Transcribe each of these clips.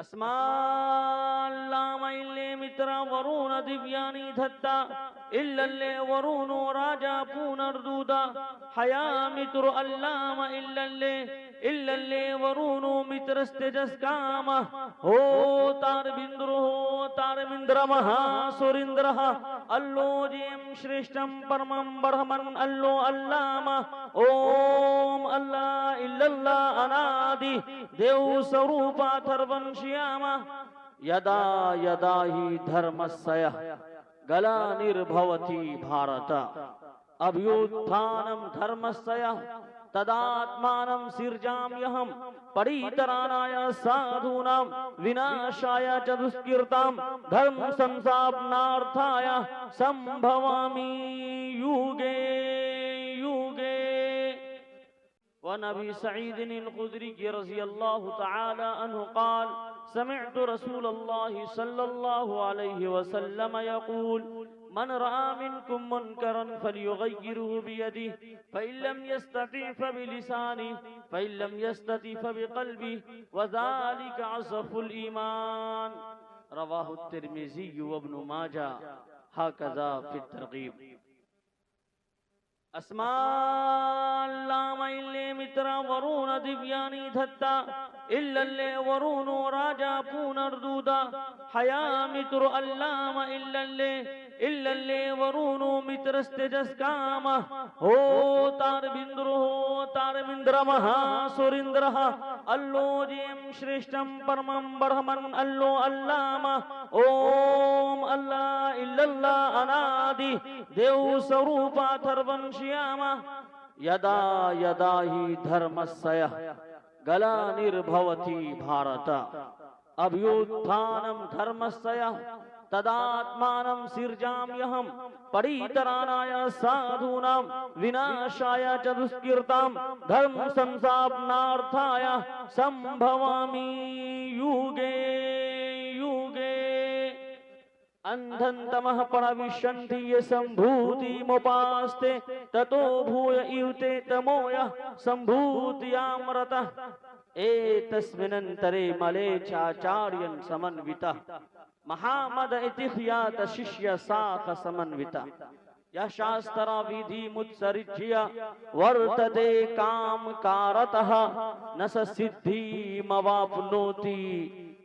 अस्माल्लामैल्ले मित्रा वरुण दिव्यानि धत्ता इल्लल्ले वरुणो राजा पुनर्दूदा हया मित्र अल्लाम इल्लल्ले वरुणो मित्रस्तेजस्काम हो तारबिंद्र महासुरिंद्र अल्लो जेम श्रेष्ठम परमं ब्रह्मन् अल्लो अल्लाम ओम अल्लाह इल्लल्लाह अनादि देव स्वरूपा थर्वंश्यामा यदा यदा हि धर्मस्य ग्लानिर्भवति भारत अभ्युत्थानं धर्मस्य तदात्मानं सिर्जाम्यहं परितराणाय साधूनां विनाशाय च दुष्कृतां धर्म संस्थापनार्थाय संभवामि युगे युगे। वन अबी सईद अल-खुदरी रज़ियल्लाहु तआला अन्हु क़ाल समिअतु रसूलल्लाह सल्लल्लाहु अलैहि वसल्लम यक़ूल मन रआ मिनकुम मुनकरन फलयुग़य्यिरहु बियदिहि फ़इन लम यस्तति फ़बिलिसानिहि फ़इन लम यस्तति फ़बिक़ल्बिहि वज़ालिका अज़फ़ुल ईमान। रवाहु तिर्मिज़ी व इब्न माजा हकज़ा फ़ी तरग़ीब। अस्माल्लामैल्ले मित्रा वरुण दिव्यानि धत्ता इल्लल्ले वरुणो राजा पुनर्दूदा हया मित्र अल्लाम इल्लल्ले वरुणो मित्रस्तेजस्काम हो तारबिंद्र महासुरिंद्र अल्लो जेम श्रेष्ठम परमं ब्रह्मन् अल्लो अल्लाम ओम अल्लाह इल्लल्लाह अनादि देव स्वरूपा थर्वंश्यामा यदा यदा हि धर्मस्य ग्लानिर्भवति भारत अभ्युत्थानं धर्मस्य तदात्मानं सिर्जाम्यहं परितराणाय साधूनां विनाशाय च दुष्कृतां धर्म संस्थापनार्थाय संभवामि युगे युगे। अंधन्तमः प्रविशन्ति ये सम्भूतिमुपास्ते ततो भूय इयुते तमोयः सम्भूत्यामृतः एतस्मिन्नन्तरे मले चाचार्यन् समन्वितः महामद इति ख्यात शिष्य साख समन्वितः यः शास्त्र विधि मुत्सृज्य वर्तते काम कारतः न स सिद्धिमवाप्नोति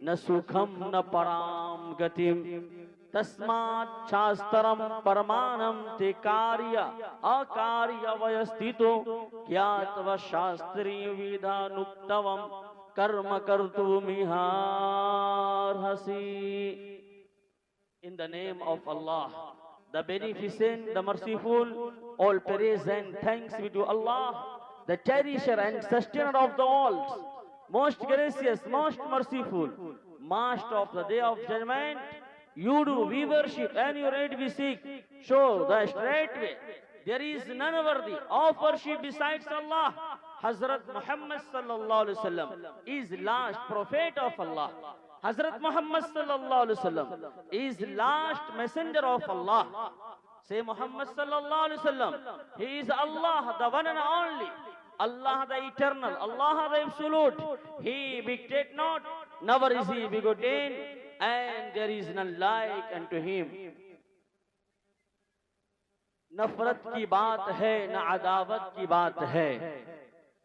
न सुखं न परां गतिम् तस्मात् शास्त्रं परमानं ते कार्य अकार्य वयस्थितो ज्ञात्वा शास्त्रीय विधानुक्तवं कर्म कर्तुमिहार्हसि। In the name of Allah, the Beneficent, the Merciful, all praise and thanks be to Allah, the Cherisher and Sustainer of the worlds, most gracious, most merciful, Master of the Day of Judgment. You do, we worship, and you read, we seek. Show the straight way. There is none worthy of worship besides Allah. Hazrat Muhammad sallallahu alaihi wasallam is last prophet of Allah. Hazrat Muhammad sallallahu alaihi wasallam is last messenger of Allah. Say Muhammad sallallahu alaihi wasallam. He is Allah, the one and only. Allah the eternal, Allah the absolute. He begat not, never is he begotten, and there is none like unto him. नफरत की बात है न अदावत की बात है,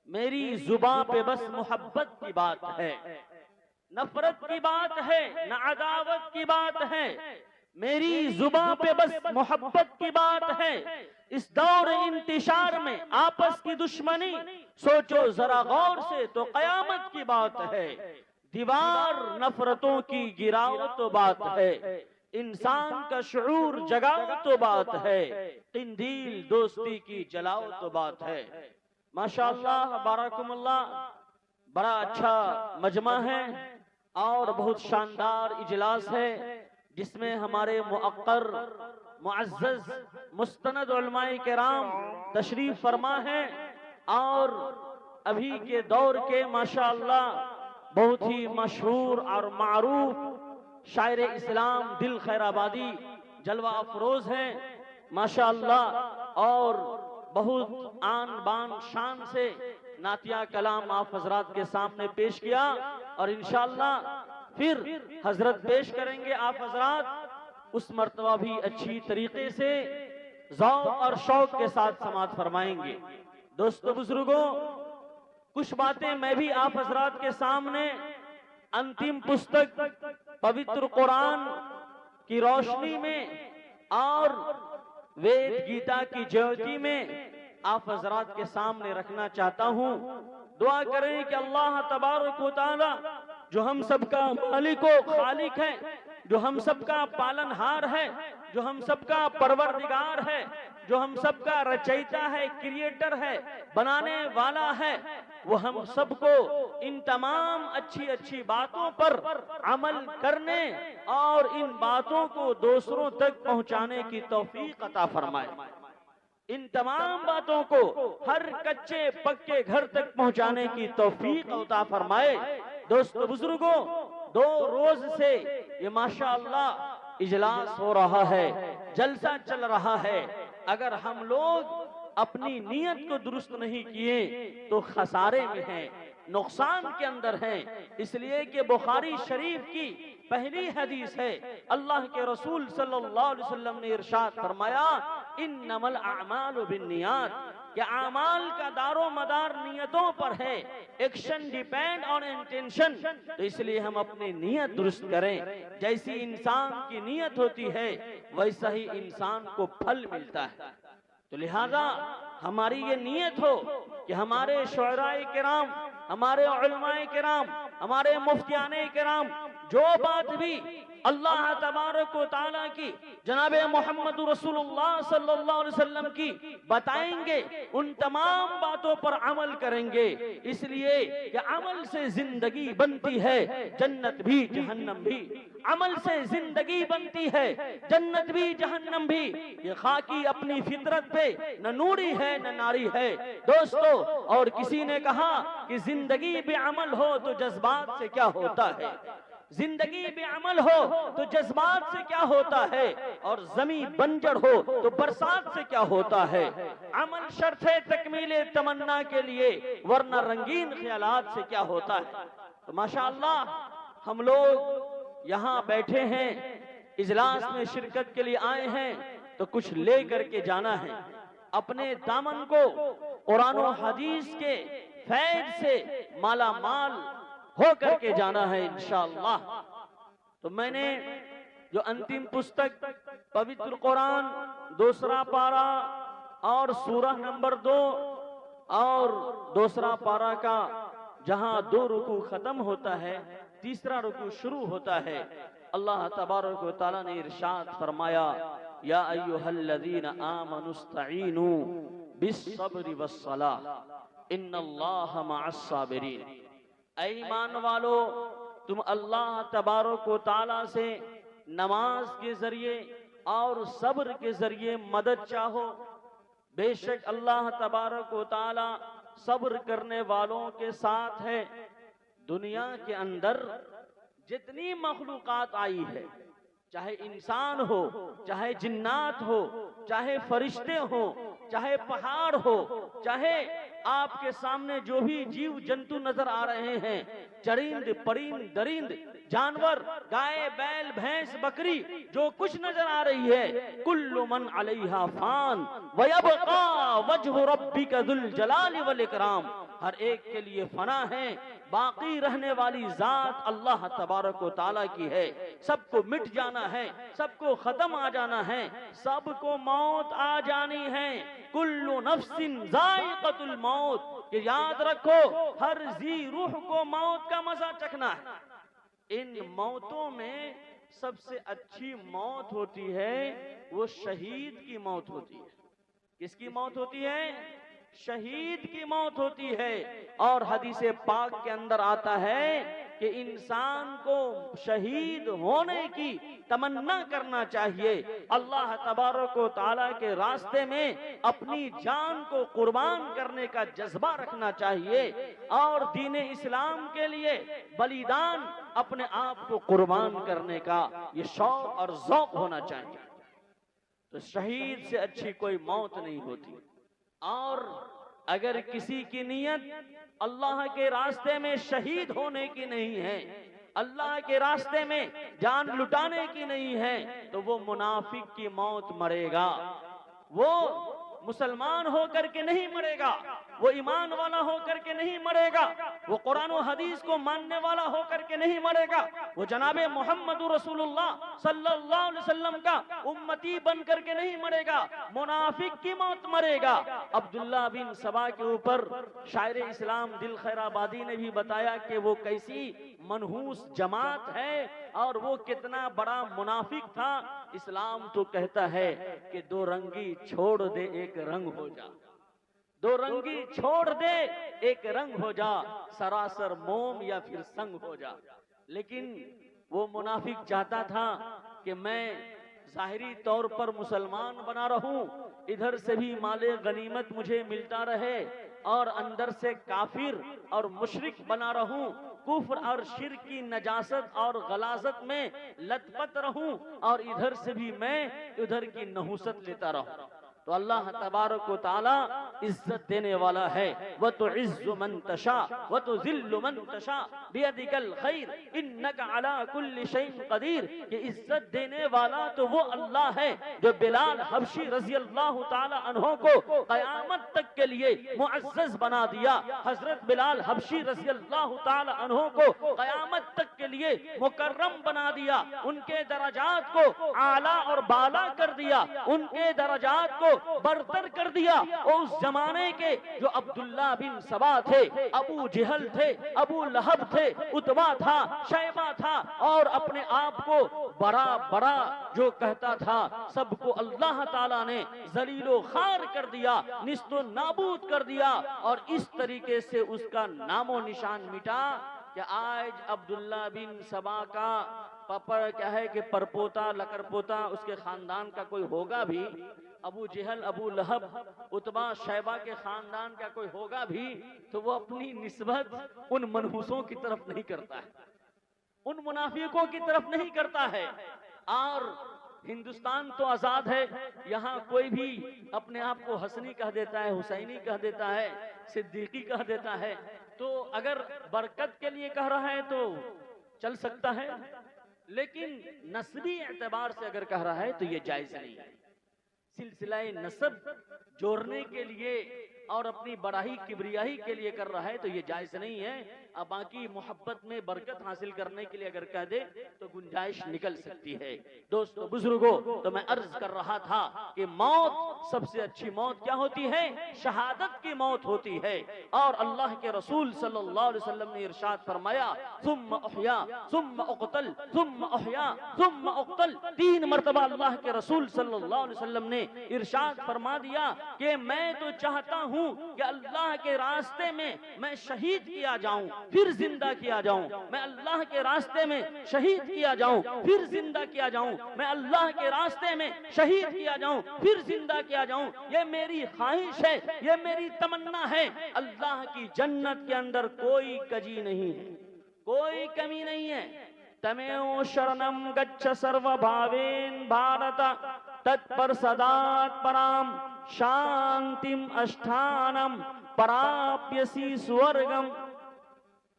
मेरी जुबान पे बस मोहब्बत की बात है। नफरत की बात है न अदावत की बात है, मेरी जुबान पे बस मोहब्बत की बात है। इस दौर इंतशार में आपस की दुश्मनी सोचो जरा गौर से तो कयामत की बात है। दीवार नफरतों की गिराओ तो बात है, इंसान का शऊर जगाओ तो बात है, किंदील दोस्ती की जलाओ तो बात है। माशाअल्लाह बारकुमुल्लाह, बड़ा अच्छा मजमा है और बहुत शानदार इजलास है, जिसमें हमारे मुअक्कर मुअज़्ज़ज़ मुस्तनद उलमाए किराम तशरीफ फरमा है और अभी के दौर के माशाअल्लाह बहुत ही मशहूर और मारूफ शायर इस्लाम दिल खैराबादी जलवा अफरोज हैं माशाअल्लाह, और बहुत आन बान शान से नातिया कलाम आप हजरात के सामने पेश किया और इंशाअल्लाह फिर हजरत पेश करेंगे आप हजरात, उस मर्तबा भी अच्छी तरीके से ज़ौक़ और शौक के साथ समाअत फरमाएंगे। दोस्तों बुजुर्गों, कुछ बातें मैं भी आप हजरात के सामने अंतिम पुस्तक पवित्र कुरान की रोशनी में और वेद गीता की ज्योति में आप हजरात के सामने रखना चाहता हूँ। दुआ करें कि अल्लाह तबारक व तआला जो हम सबका मालिक व खालिक है, जो हम सबका पालनहार है, जो हम सबका परवरदिगार है, जो हम सबका रचयिता है, क्रिएटर है, बनाने वाला है, वो हम सबको इन तमाम अच्छी अच्छी बातों पर अमल करने और इन बातों को दूसरों तक पहुंचाने की तौफीक अता फरमाए। इन तमाम बातों को हर कच्चे पक्के घर तक पहुंचाने की तौफीक अता फरमाए। दोस्तों बुजुर्गों, 2 रोज से ये माशाअल्लाह इजलास हो रहा है, जलसा चल रहा है। अगर हम लोग अपनी नीयत को दुरुस्त नहीं किए तो खसारे में हैं, नुकसान के अंदर हैं। इसलिए कि बुखारी शरीफ की पहली हदीस है, अल्लाह के रसूल सल्लल्लाहु अलैहि वसल्लम ने इरशाद फरमाया, इन्नमल अअमालु बिन्नियात, कि अमाल का दारो मदार नियतों पर है। Action depend on intention. तो इसलिए हम अपनी नियत दुरुस्त करें। जैसी इंसान की नियत होती है वैसा ही इंसान को फल मिलता है। तो लिहाजा हमारी ये नियत हो कि हमारे शुअराए किराम, हमारे उलमाए किराम, हमारे मुफ्तियाने किराम जो बात भी अल्लाह तबारक व तआला की, जनाबे मोहम्मद रसूलुल्लाह सल्लल्लाहु अलैहि वसल्लम की बताएंगे, उन तमाम बातों पर अमल करेंगे। इसलिए कि अमल से जिंदगी बनती है, जन्नत भी जहन्नम भी। अमल से जिंदगी बनती है, जन्नत भी जहन्नम भी। ये खाकी अपनी फितरत पे न नूरी है न नारी है। दोस्तों, और किसी ने कहा कि जिंदगी बेअमल हो तो जज्बात से क्या होता है, जिंदगी बेअमल हो तो जज्बात से क्या होता है, और जमी बंजर हो तो बरसात से क्या होता है। अमल शर्त है तकमीले तमन्ना के लिए, वरना रंगीन ख्यालात से क्या होता है। तो माशाअल्लाह हम लोग यहाँ बैठे हैं, इजलास में शिरकत के लिए आए हैं, तो कुछ ले करके जाना है। अपने दामन को कुरान और हदीस के फैज से माला माल हो करके जाना है इंशाअल्लाह। तो मैंने जो अंतिम पुस्तक पवित्र कुरान 2 पारा और सूरह नंबर 2 और 2 पारा का जहां 2 रुकू खत्म होता है, 3रा रुकू शुरू होता है, अल्लाह तबारक व तआला ने इरशाद फरमाया, या अय्युहल्लज़ीना आमनुस्तईनु बिस्सब्रि वस्सलाह इन्नल्लाहा मअस्साबिरीन। ऐ ईमान वालो, तुम अल्लाह तबारक व तआला से नमाज के जरिए और सब्र के जरिए मदद चाहो। बेशक अल्लाह तबारक व तआला सब्र करने वालों के साथ है। दुनिया के अंदर जितनी मखलूकात आई है, चाहे इंसान हो, चाहे जिन्नात हो, चाहे फरिश्ते हो, चाहे पहाड़ हो, चाहे आपके सामने जो भी जीव जंतु नजर आ रहे हैं, चरिंद परिंद दरिंद जानवर, गाय बैल भैंस बकरी, जो कुछ नजर आ रही है, कुल्लु मन अलैहा फान व यबका वजहु रब्बिका जुल जलाली वल इकराम। हर एक के लिए फना है, बाकी रहने वाली जात अल्लाह तबारक व तआला की है। सबको मिट जाना है, सबको खत्म आ जाना है, सबको मौत आ जानी है। कुल्लु नफ्सिन जायक़तुल मौत, कि याद रखो हर जी रूह को मौत का मजा चखना है। इन मौतों में सबसे अच्छी मौत होती है वो शहीद की मौत होती है। किसकी मौत होती है? शहीद की मौत होती है। और हदीसे पाक के अंदर आता है कि इंसान को शहीद होने की तमन्ना करना चाहिए, अल्लाह तबारक व तआला के रास्ते में अपनी जान को कुर्बान करने का जज्बा रखना चाहिए, और दीन इस्लाम के लिए बलिदान, अपने आप को कुर्बान करने का ये शौक और ज़ौक़ होना चाहिए। तो शहीद से अच्छी कोई मौत नहीं होती। और अगर किसी की नीयत अल्लाह के रास्ते में शहीद होने की नहीं है, अल्लाह के रास्ते में जान लुटाने की नहीं है तो वो मुनाफिक की मौत मरेगा। वो मुसलमान होकर के नहीं मरेगा, वो ईमान वाला होकर के नहीं मरेगा, वो कुरान और हदीस को मानने वाला होकर के नहीं मरेगा, वो जनाबे मोहम्मद रसूलुल्लाह सल्लल्लाहु अलैहि वसल्लम का उम्मती बन करके नहीं मरेगा, मुनाफिक की मौत मरेगा। अब्दुल्ला बिन सबा के ऊपर शायर इस्लाम दिल खैराबादी ने भी बताया कि वो कैसी मनहूस जमात है और वो कितना बड़ा मुनाफिक था। इस्लाम तो कहता है कि दो रंगी छोड़ दे एक रंग हो जा, दो रंगी छोड़ दे एक रंग हो जा, सरासर मोम या फिर संग हो जा। लेकिन वो मुनाफिक चाहता था कि मैं जाहिरी तौर पर मुसलमान बना रहूं, इधर से भी माले गनीमत मुझे मिलता रहे और अंदर से काफिर और मुशरिक बना रहूं, कुफ्र और शिर्क की नजासत और गलाजत में लथपथ रहूं और इधर से भी मैं उधर की नहुसत लेता रहूं। तो अल्लाह तबारक व तआला इज्जत देने वाला है। व तो इज्जु मन तशा व तो जिल्लु मन तशा बियदिकल खैर इन्नका अला कुल्ली शैइन कदीर। कि इज्जत देने वाला तो वो अल्लाह है जो बिलाल हबशी रजी अल्लाह तआला अन्हो को कयामत तक के लिए मुअज्जज बना दिया। हजरत बिलाल हबशी रजी अल्लाह तआला अन्हो को कयामत तक के लिए मुकर्रम बना दिया, उनके दरजात को आला और बाला कर दिया, उनके दरजात को बरतर कर दिया। और उस जमाने के जो अब्दुल्ला बिन सबा थे, अबू जहल थे, अबू लहब थे, उतबा था, शैबा था और अपने आप को बड़ा बड़ा जो कहता था, सबको अल्लाह ताला ने जलीलो खार कर दिया, निस्तो नाबूद कर दिया और इस तरीके से उसका नामो निशान मिटा। कि आज अब्दुल्ला बिन सबा का पापा क्या है कि परपोता लकरपोता उसके खानदान का कोई होगा भी, अबू जहल अबू लहब उतबा शैबा के खानदान का कोई होगा भी, तो वो अपनी निस्बत उन मनहूसों की तरफ नहीं करता है, उन मुनाफिकों की तरफ नहीं करता है। और हिंदुस्तान तो आजाद है, यहाँ कोई भी अपने आप को हसनी कह देता है, हुसैनी कह देता है, सिद्दीकी कह देता है। तो अगर बरकत के लिए कह रहा है तो चल सकता है, लेकिन नस्बी एतबार से अगर कह रहा है तो ये जायज नहीं है। सिलसिला नसब जोड़ने के लिए और अपनी बड़ाई किबरियाही के लिए कर रहा है तो ये जायज नहीं है। अब बाकी मोहब्बत में बरकत हासिल करने के लिए अगर कह दे तो गुंजाइश निकल सकती है। दोस्तों बुजुर्गों, तो मैं अर्ज कर रहा था कि मौत सबसे अच्छी मौत क्या होती है? शहादत की मौत होती है। और अल्लाह के रसूल सल्लल्लाहु अलैहि वसल्लम ने इरशाद फरमाया, सुम्मा उहया सुम्मा उक़तल सुम्मा उहया सुम्मा उक़तल। 3 मरतबा अल्लाह के रसूल सल्लल्लाहु अलैहि वसल्लम ने इरशाद फरमा दिया कि मैं तो चाहता हूं कि अल्लाह के रास्ते में मैं शहीद किया जाऊं फिर जिंदा किया जाऊं, मैं अल्लाह के रास्ते में शहीद किया जाऊं फिर जिंदा किया जाऊं, मैं अल्लाह के रास्ते में शहीद किया जाऊं फिर जिंदा किया जाऊं। ये मेरी ख्वाहिश है, ये मेरी तमन्ना है। अल्लाह की जन्नत के अंदर कोई कजी नहीं है, कोई कमी नहीं है। तमेव शरणम गच्छ सर्व भावेन भारत तत्पर सदात पराम शांतिम अष्ठानम पराप्यसी स्वर्गम।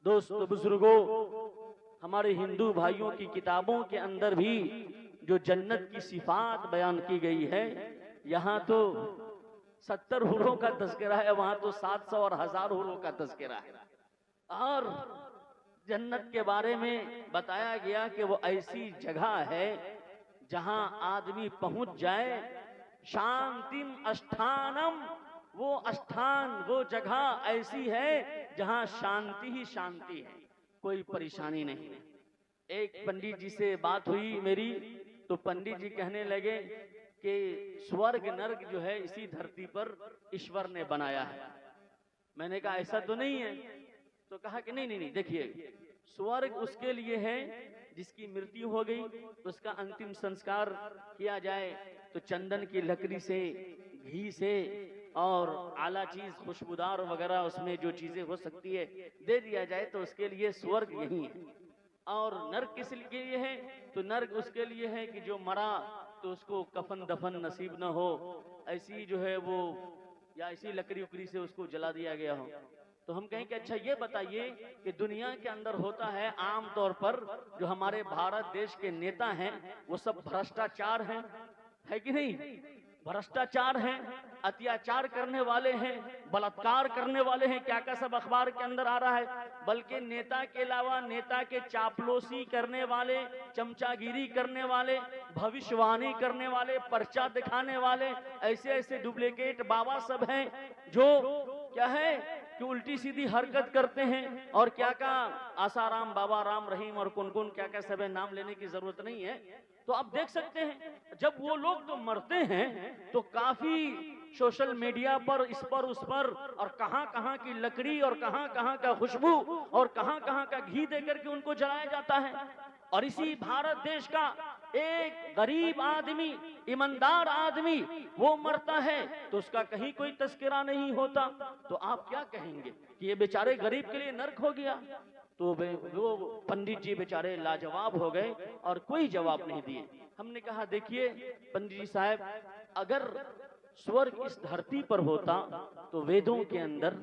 दोस्तों बुजुर्गों, हमारे हिंदू भाइयों की किताबों के अंदर भी जो जन्नत की सिफात बयान की गई है, यहाँ तो 70 हुरों का तज़किरा है, वहां तो 700 और 1000 हुरों का तज़किरा है। और जन्नत के बारे में बताया गया कि वो ऐसी जगह है जहां आदमी पहुंच जाए, शांतिम अष्ठानम, वो अष्ठान वो जगह ऐसी है जहां शांति ही शांति है, कोई परेशानी नहीं है। एक पंडित जी से बात हुई मेरी, तो पंडित जी कहने लगे कि स्वर्ग नर्क जो है इसी धरती पर ईश्वर ने बनाया है। मैंने कहा ऐसा तो नहीं है। तो कहा कि नहीं नहीं नहीं, देखिए स्वर्ग उसके लिए है जिसकी मृत्यु हो गई, उसका अंतिम संस्कार किया जाए तो चंदन की लकड़ी से, घी से और आला चीज खुशबूदार वगैरह उसमें जो चीजें हो सकती है दे दिया जाए, तो उसके लिए स्वर्ग यही है। और नर्क किस लिए है? तो नर्क उसके लिए है कि जो मरा तो उसको कफन दफन नसीब न हो, ऐसी जो है वो या इसी लकड़ी उकड़ी से उसको जला दिया गया हो। तो हम कहें कि अच्छा ये बताइए कि दुनिया के अंदर होता है आम तौर पर जो हमारे भारत देश के नेता हैं वो सब भ्रष्टाचार हैं, है कि नहीं? भ्रष्टाचार हैं, अत्याचार करने वाले हैं, बलात्कार करने वाले हैं, क्या क्या सब अखबार के अंदर आ रहा है। बल्कि नेता के अलावा नेता के चापलूसी करने वाले, चमचागिरी करने वाले, भविष्यवाणी करने वाले, पर्चा दिखाने वाले, ऐसे ऐसे डुप्लीकेट बाबा सब हैं जो क्या है कि उल्टी सीधी हरकत करते हैं। और क्या क्या आसाराम, बाबा राम रहीम और कौन कौन क्या क्या सब है, नाम लेने की जरूरत नहीं है। तो आप देख सकते हैं जब वो लोग तो मरते हैं तो काफी सोशल मीडिया पर इस पर उस पर और कहां कहां की लकड़ी और कहां कहां का खुशबू और कहां कहां का घी देकर के उनको जलाया जाता है। और इसी भारत देश का एक गरीब आदमी, ईमानदार आदमी वो मरता है तो उसका कहीं कोई तस्करा नहीं होता। तो आप क्या कहेंगे कि ये बेचारे गरीब के लिए नर्क हो गया? तो वो पंडित जी बेचारे लाजवाब हो गए और कोई जवाब नहीं दिए। हमने कहा देखिए पंडित जी साहब, अगर स्वर्ग इस धरती पर होता तो वेदों के अंदर,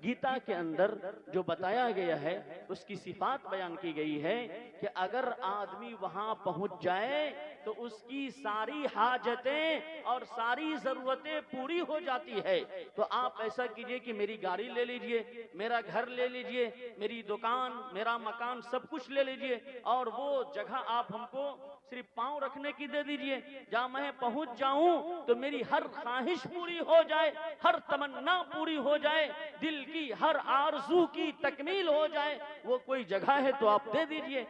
गीता के अंदर जो बताया गया है उसकी सिफात बयान की गई है कि अगर आदमी वहां पहुंच जाए तो उसकी सारी हाजतें और सारी जरूरतें पूरी हो जाती है। तो आप ऐसा कीजिए कि मेरी गाड़ी ले लीजिए, मेरा घर ले लीजिए, मेरी दुकान, मेरा मकान, सब कुछ ले लीजिए और वो जगह आप हमको सिर्फ पांव रखने की दे दीजिए। जहां मैं पहुंच जाऊं तो मेरी हर ख्वाहिश पूरी हो जाए, हर तमन्ना पूरी हो जाए, दिल की हर आरज़ू की तकमील हो जाए, वो कोई जगह है तो आप दे दीजिए।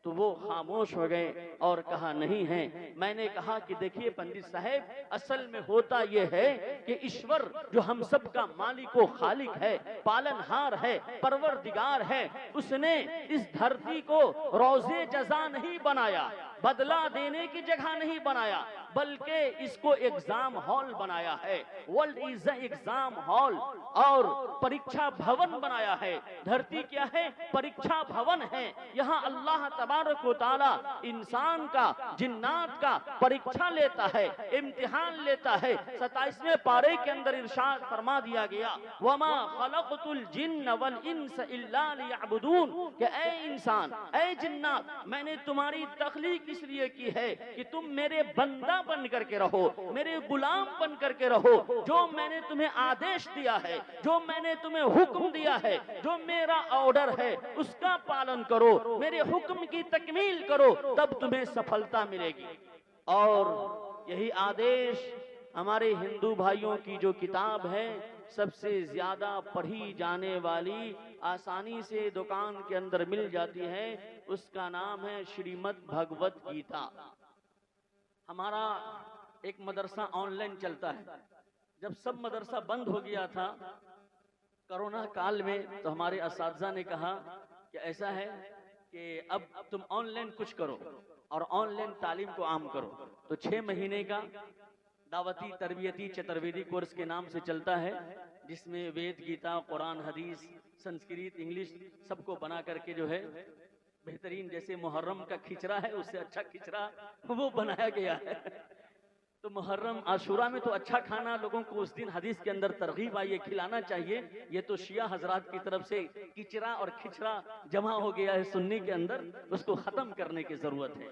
तो वो खामोश हो गए और कहा नहीं है। मैंने कहा कि देखिए पंडित साहब, असल में होता यह है कि ईश्वर जो हम सब का मालिक व खालिक है, पालनहार है, परवरदिगार है, उसने इस धरती को रोज़े जज़ा नहीं बनाया, बदला देने की जगह नहीं बनाया, बल्कि इसको एग्जाम हॉल बनाया है। World is a exam hall और परीक्षा भवन बनाया है। धरती क्या है? परीक्षा भवन है। यहाँ अल्लाह तबारक व तआला इंसान का, जिन्नात का परीक्षा लेता है, इम्तिहान लेता है। 27वें पारे के अंदर इरशाद फरमा दिया गया, वमा खलक़तुल जिन्न वल इंस इल्ला लियअबुदून, कि ऐ इंसान, ऐ जिन्नात, मैंने तुम्हारी तख्लीक इसलिए की है कि तुम मेरे बंदा बन करके रहो, मेरे गुलाम बन करके रहो। जो मैंने तुम्हें आदेश दिया है, जो मैंने तुम्हें हुक्म दिया है, जो मेरा ऑर्डर है, उसका पालन करो, मेरे हुक्म की तकमील करो, तब तुम्हें सफलता मिलेगी। और यही आदेश हमारे हिंदू भाइयों की जो किताब है, सबसे ज्यादा पढ़ी जाने वाली, आसानी से दुकान के अंदर मिल जाती है, उसका नाम है श्रीमद् भगवत गीता। हमारा एक मदरसा ऑनलाइन चलता है। जब सब मदरसा बंद हो गया था कोरोना काल में, तो हमारे असातिज़ा ने कहा कि ऐसा है कि अब तुम ऑनलाइन कुछ करो और ऑनलाइन तालीम को आम करो। तो 6 महीने का दावती तरबियती चतुर्वेदी कोर्स के नाम से चलता है, जिसमें वेद, गीता, कुरान, हदीस, संस्कृत, इंग्लिश सबको बना करके जो है बेहतरीन, जैसे मुहर्रम का खिचड़ा है उससे अच्छा खिचड़ा वो बनाया गया है। तो मुहर्रम आशूरा में तो अच्छा खाना लोगों को उस दिन हदीस के अंदर तरगीब आई है, खिलाना चाहिए। ये तो शिया हजरात की तरफ से किचरा और खिचड़ा जमा हो गया है सुन्नी के अंदर, उसको खत्म करने की जरूरत है।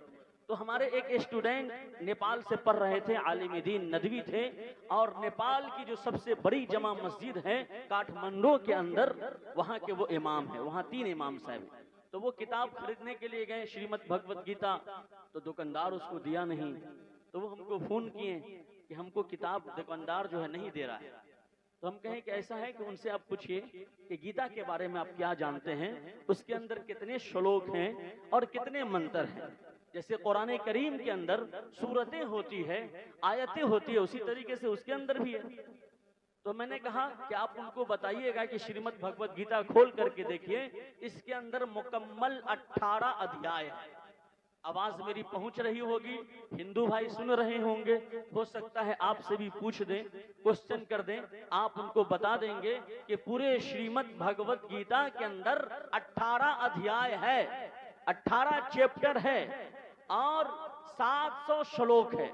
तो हमारे एक स्टूडेंट नेपाल से पढ़ रहे थे, आलिम दीन नदवी थे, और नेपाल की जो सबसे बड़ी जमा मस्जिद है काठमांडू के अंदर, वहाँ के वो इमाम है, वहाँ 3 इमाम साहब। तो वो किताब खरीदने के लिए गए, श्रीमद् भगवत गीता, तो दुकानदार उसको दिया नहीं। तो वो हमको फोन किए कि हमको किताब दुकानदार जो है नहीं दे रहा है। तो हम कहें कि ऐसा है कि उनसे आप पूछिए कि गीता के बारे में आप क्या जानते हैं, उसके अंदर कितने श्लोक हैं और कितने मंत्र हैं। जैसे कुरान करीम के अंदर सूरतें होती है, आयतें होती है, उसी तरीके से उसके अंदर भी है। तो मैंने कहा कि आप उनको बताइएगा कि श्रीमद् भगवत गीता खोल करके देखिए, इसके अंदर मुकम्मल 18 अध्याय है। आवाज मेरी पहुंच रही होगी, हिंदू भाई सुन रहे होंगे, हो सकता है आपसे भी पूछ दें, क्वेश्चन कर दें, आप उनको बता देंगे कि पूरे श्रीमद् भगवत गीता के अंदर 18 अध्याय है, 18 चैप्टर है और 700 श्लोक है।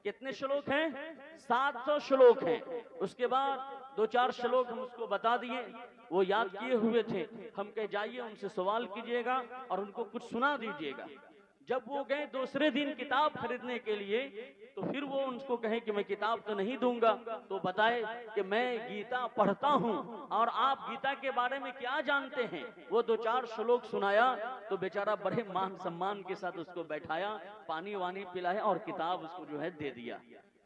कितने श्लोक हैं? 700 श्लोक हैं। उसके बाद दो चार श्लोक हम उसको बता दिए, वो याद किए हुए थे। हम कहे जाइए उनसे सवाल कीजिएगा और उनको कुछ सुना दीजिएगा। जब वो गए दूसरे दिन किताब खरीदने के लिए, तो फिर वो उनको कहे कि मैं किताब तो नहीं दूंगा, तो बताए कि मैं गीता पढ़ता हूँ और आप गीता के बारे में क्या जानते हैं। वो दो चार श्लोक सुनाया तो बेचारा बड़े मान सम्मान के साथ उसको बैठाया, पानी वानी पिलाया और किताब उसको जो है दे दिया।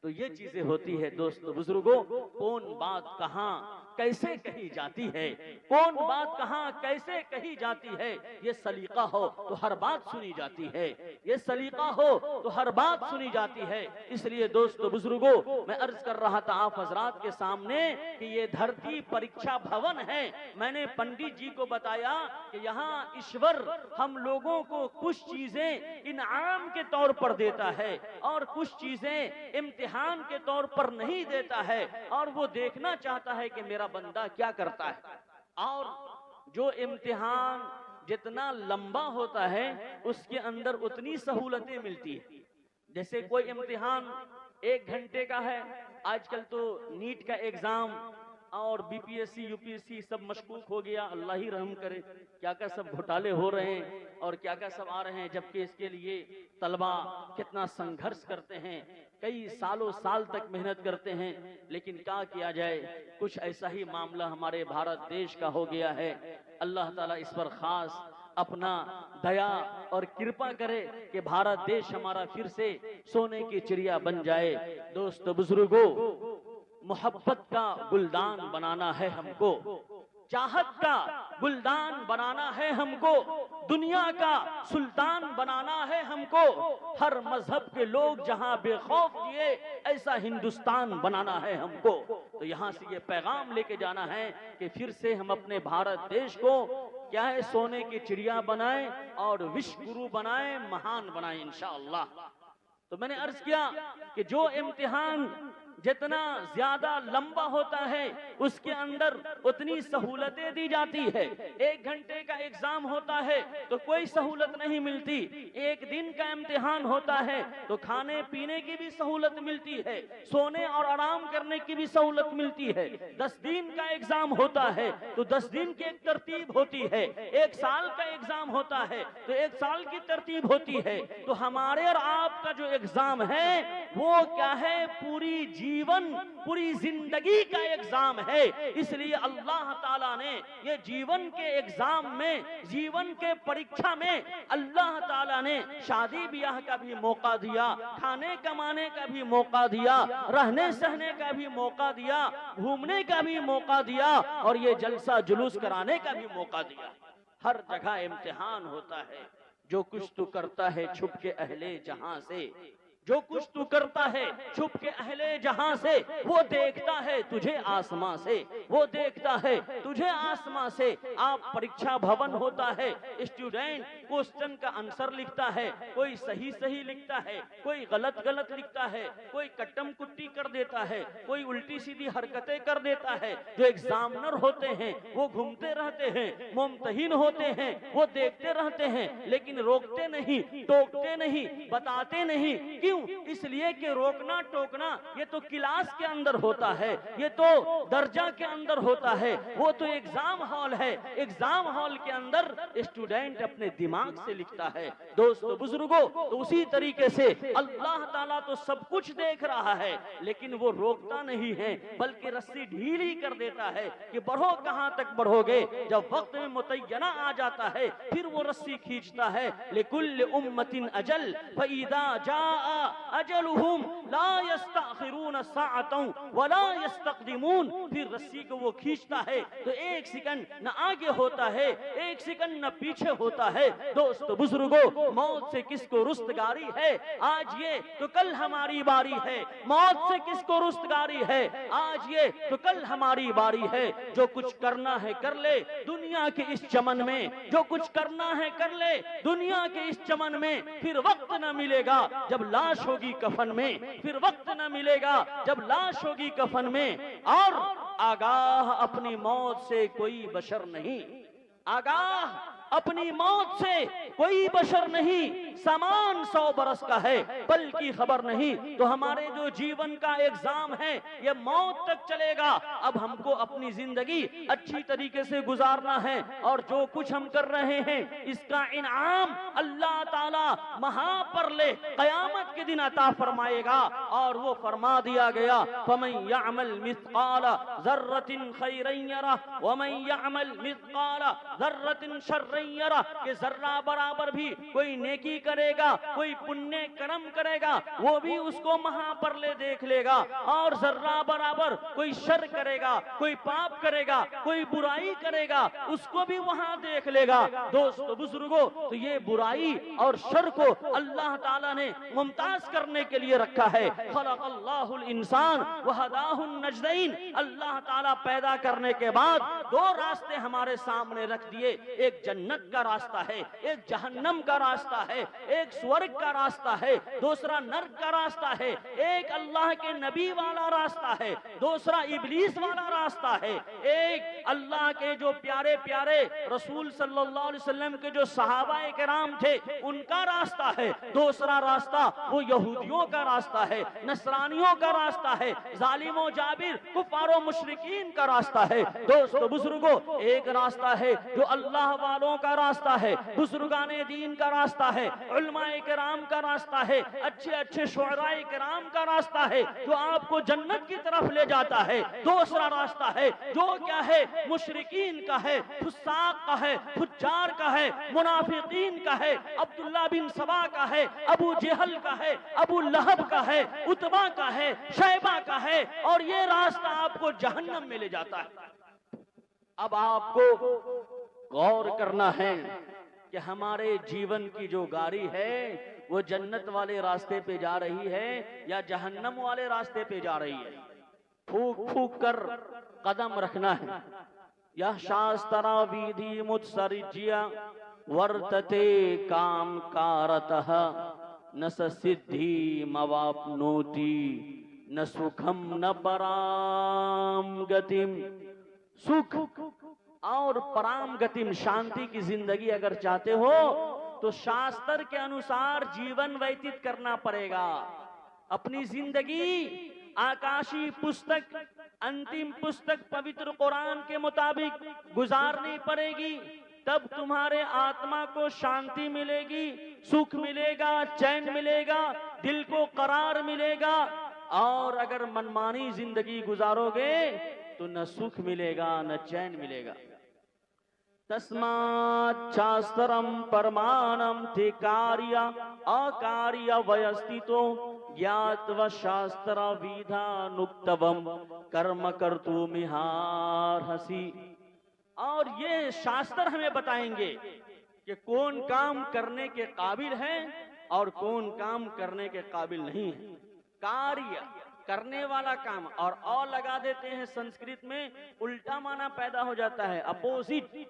तो ये चीजें होती है दोस्तों बुजुर्गों, कौन बात कहाँ कैसे कही जाती है, कौन बात कहाँ कैसे कही जाती है, ये सलीका हो तो हर बात सुनी जाती है, ये सलीका हो तो हर बात सुनी जाती है। इसलिए दोस्तों बुजुर्गों, मैं अर्ज कर रहा था आप हजरात के सामने कि ये धरती परीक्षा भवन है। मैंने पंडित जी को बताया कि यहाँ ईश्वर हम लोगों को कुछ चीजें इनाम के तौर पर देता है और कुछ चीजें इम्तिहान के तौर पर नहीं देता है, और वो देखना चाहता है कि मेरा बंदा क्या करता है। और जो इम्तिहान जितना लंबा होता है उसके अंदर उतनी सहूलतें मिलती है। जैसे कोई इम्तिहान 1 घंटे का है, आजकल तो नीट का एग्जाम और बीपीएससी यूपीएससी सब मशकूक हो गया, अल्लाह ही रहम करे, क्या क्या सब घोटाले हो रहे हैं और क्या क्या सब आ रहे हैं। जबकि इसके लिए तलबा कितना संघर्ष करते हैं, कई सालों साल तक मेहनत करते हैं, लेकिन क्या किया जाए, कुछ ऐसा ही मामला हमारे भारत देश का हो गया है। अल्लाह ताला इस पर खास अपना दया और कृपा करे कि भारत देश हमारा फिर से सोने की चिड़िया बन जाए। दोस्तों बुजुर्गों, मोहब्बत का गुलदान बनाना है हमको, चाहत का गुलदान बनाना है हमको, दुनिया का सुल्तान बनाना है हमको। हर मजहब के लोग जहां बेखौफ जिए ऐसा हिंदुस्तान बनाना है हमको। तो यहाँ से ये पैगाम लेके जाना है कि फिर से हम अपने भारत देश को क्या है सोने की चिड़िया बनाएं और विश्व गुरु बनाएं, महान बनाएं इंशाअल्लाह। तो मैंने अर्ज किया कि जो इम्तिहान जितना ज्यादा लंबा होता है उसके अंदर उतनी सहूलतें दी जाती है। 1 घंटे का एग्जाम होता है तो कोई सहूलत नहीं मिलती, 1 दिन का इम्तिहान होता है तो खाने पीने की भी सहूलत मिलती है, सोने और आराम करने की भी सहूलत मिलती है। 10 दिन का एग्जाम होता है तो 10 दिन की एक तरतीब होती है, 1 साल का एग्जाम होता है तो 1 साल की तरतीब होती है। तो हमारे और आपका जो एग्जाम है वो क्या है, पूरी जीवन पूरी जिंदगी का एग्जाम है। इसलिए अल्लाह ताला ने ये जीवन के एग्जाम में, जीवन के परीक्षा में अल्लाह ताला ने शादी ब्याह का भी मौका दिया, खाने कमाने का भी मौका दिया, रहने सहने का भी मौका दिया, घूमने का भी मौका दिया और ये जलसा जुलूस कराने का भी मौका दिया। हर जगह इम्तिहान होता है। जो कुछ तू करता है छुप के अहले जहां से, जो कुछ तू करता है छुप के अहले जहां से, वो देखता है तुझे आसमां से, वो देखता है तुझे आसमां से। आप परीक्षा भवन होता है, स्टूडेंट क्वेश्चन का आंसर लिखता है, कोई सही सही लिखता है, कोई गलत गलत लिखता है, कोई कट्टम कुट्टी कर देता है, कोई उल्टी सीधी हरकतें कर देता है। जो एग्जामिनर होते हैं वो घूमते रहते हैं, मुमतहिन होते हैं वो देखते रहते हैं, लेकिन रोकते नहीं, टोकते नहीं, बताते नहीं। क्यों? इसलिए कि रोकना टोकना ये तो क्लास के अंदर होता है, ये तो दर्जा के अंदर होता है, वो तो एग्जाम हॉल है। एग्जाम हॉल के अंदर स्टूडेंट अपने दिमाग से लिखता है। दोस्तों बुजुर्गों, तो उसी तरीके से अल्लाह ताला तो सब कुछ देख रहा है, लेकिन वो रोकता नहीं है, बल्कि रस्सी ढीली कर देता है कि बढ़ो, कहां तक बढ़ोगे। जब वक्त में मुतय्यना आ जाता है फिर वो रस्सी खींचता है। लिकुल्लि उम्मतिन अजल फइदा जाआ अजलुहुम ला यस्तअखिरून साअतन वला यस्तक़दिमून। फिर रस्सी को वो खींचता है तो 1 सेकंड न आगे होता है, 1 सेकंड न पीछे होता है। दोस्तों बुजुर्गों, मौत से किसको रुस्तगारी है? आज ये तो कल हमारी बारी है। मौत से किसको रुस्तगारी है? आज ये तो कल हमारी बारी है। जो कुछ करना है कर ले दुनिया के इस चमन में, जो कुछ करना है कर ले दुनिया के इस चमन में। फिर वक्त न मिलेगा जब लाश होगी कफन में, फिर वक्त न मिलेगा जब लाश होगी कफन में। और आगाह अपनी मौत से कोई बशर नहीं, आगाह अपनी मौत से कोई बशर नहीं। सामान 100 बरस का है, बल्कि खबर नहीं। तो हमारे जो जीवन का एग्जाम है ये मौत तक चलेगा। अब हमको अपनी जिंदगी अच्छी तरीके से गुजारना है, और जो कुछ हम कर रहे हैं इसका इनाम अल्लाह ताला महापरले क़यामत के दिन अता फरमाएगा। और वो फरमा दिया गया, फमन यअमल मिस्क़ाल ज़र्रतिन खैरन यरह वमन यअमल मिस्क़ाल ज़र्रतिन शर्रन यरह, कि जर्रा बराबर भी कोई नेकी करेगा, कोई पुण्य कर्म करेगा, वो भी उसको महापरले देख लेगा। और जर्रा बराबर कोई शर करेगा, कोई पाप करेगा, कोई बुराई करेगा, उसको भी वहां देख लेगा। दोस्तों बुजुर्गों, तो ये बुराई और शर को अल्लाह ताला ने मुमताज करने के लिए रखा है। खलक़ल्लाहुल इंसान व हदाहुन नजदैन, अल्लाह ताला पैदा करने के बाद 2 रास्ते हमारे सामने रख दिए। एक जन्नत का रास्ता है, एक जहन्नम का रास्ता है, एक स्वर्ग का रास्ता है, दूसरा नर्क का रास्ता है, एक अल्लाह के नबी वाला रास्ता है, दूसरा इब्लीस वाला रास्ता है, एक अल्लाह के जो प्यारे प्यारे रसूल सल्लल्लाहु अलैहि वसल्लम के जो सहाबाए किराम थे उनका रास्ता है, दूसरा रास्ता वो यहूदियों का रास्ता है, नसरानियों का रास्ता है, जालिमों जाबिर कुफारों मुशरिकीन का रास्ता है। दोस्तों बुजुर्गों, एक रास्ता है जो अल्लाह वालों का रास्ता है, बुजुर्गाने दीन का रास्ता है, उलमाए किराम का रास्ता है, अच्छे अच्छे शुअराए किराम का रास्ता है, जो आपको जन्नत की तरफ ले जाता है। दूसरा रास्ता है जो क्या है, मुशरिकीन का है, फुस्साक का है, फुज्जार का है, मुनाफिकीन का है, अब्दुल्ला बिन सबा का है, अबू जहल का है, अबू लहब का है, उतबा का है, शैबा का है, और ये रास्ता आपको जहन्नम में ले जाता है। अब आपको गौर करना है कि हमारे जीवन की जो गाड़ी है वो जन्नत वाले रास्ते पे जा रही है या जहन्नम वाले रास्ते पे जा रही है। फूक फूक कर कदम रखना है। यह शास्त्रा विधि मुत्सरिज्य वर्तते काम कारतः न सिद्धि मवाप्नोति न सुखम न पराम गतिम। सुख और पराम गतिम, शांति की जिंदगी अगर चाहते हो तो शास्त्र के अनुसार जीवन व्यतीत करना पड़ेगा। अपनी जिंदगी आकाशी पुस्तक, अंतिम पुस्तक पवित्र कुरान के मुताबिक गुजारनी पड़ेगी, तब तुम्हारे आत्मा को शांति मिलेगी, सुख मिलेगा, चैन मिलेगा, दिल को करार मिलेगा। और अगर मनमानी जिंदगी गुजारोगे तो न सुख मिलेगा न चैन मिलेगा। तस्मात् शास्त्रम परमाणम थे कार्य अकार्य वयस्थितो ज्ञात्वा शास्त्र विधानुक्तवम कर्म कर्तुमिहार्हसि। और ये शास्त्र हमें बताएंगे कि कौन काम करने के काबिल है और कौन काम करने के काबिल नहीं है। कार्य करने वाला काम, और अ लगा देते हैं संस्कृत में, उल्टा माना पैदा हो जाता है, अपोजिट।